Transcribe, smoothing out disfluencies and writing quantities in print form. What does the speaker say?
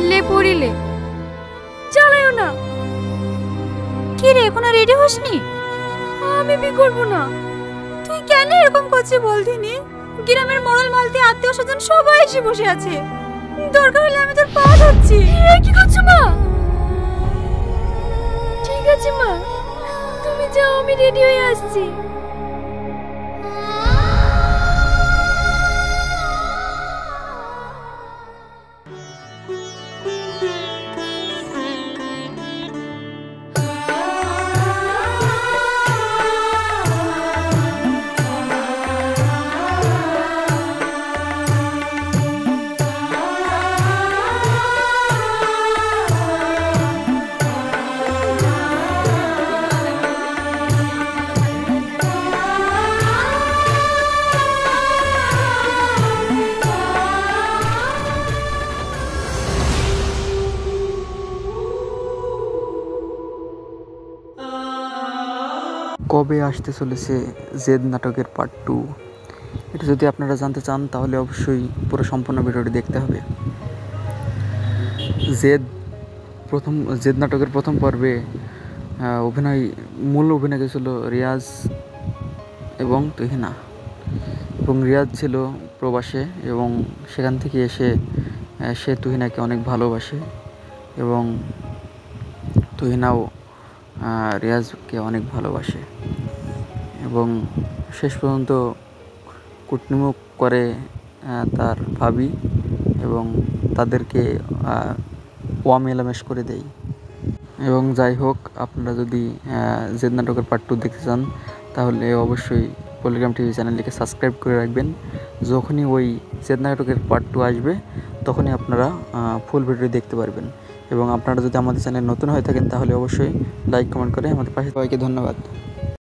লে পড়িলে চালাইও না। কি রে, এখনো রেডি হসনি? আমি বি করবো না। তুই কেন এরকম করছিস বলদিনি? গ্রামের মরল মালতি আত্মীয় স্বজন সবাই এসে বসে আছে, দরকার হলে আমি তোর পা ধরছি। কি করছো মা? ঠিক আছে মা, তুমি যাও, আমি রেডি হয়ে আসছি। কবে আসতে চলেছে জেদ নাটকের পার্ট 2? এটা যদি আপনারা জানতে চান তাহলে অবশ্যই পুরো সম্পূর্ণ ভিডিওটি দেখতে হবে। জেদ নাটকের প্রথম পর্বে মূল অভিনয় ছিল রিয়াজ এবং তুহিনা, এবং রিয়াজ ছিল প্রবাসে এবং সেখান থেকে এসে সে তুহিনাকে অনেক ভালোবাসে এবং তুহিনাও রিয়াজকে অনেক ভালোবাসে এবং শেষ পর্যন্ত কুটনিমুখ করে তার ভাবি এবং তাদেরকে মেলামেশ করে দেয়। এবং যাই হোক, আপনারা যদি জেদ নাটকের পার্ট 2 দেখতে চান তাহলে অবশ্যই পলিগ্রাম টিভি চ্যানেলটিকে সাবস্ক্রাইব করে রাখবেন। যখনই ওই জেদ নাটকের পার্ট 2 আসবে তখনই আপনারা ফুল ভিডিও দেখতে পারবেন। এবং আপনারা যদি আমাদের চ্যানেল নতুন হয়ে থাকেন তাহলে অবশ্যই লাইক কমেন্ট করে আমাদের পাশে। সবাইকে ধন্যবাদ।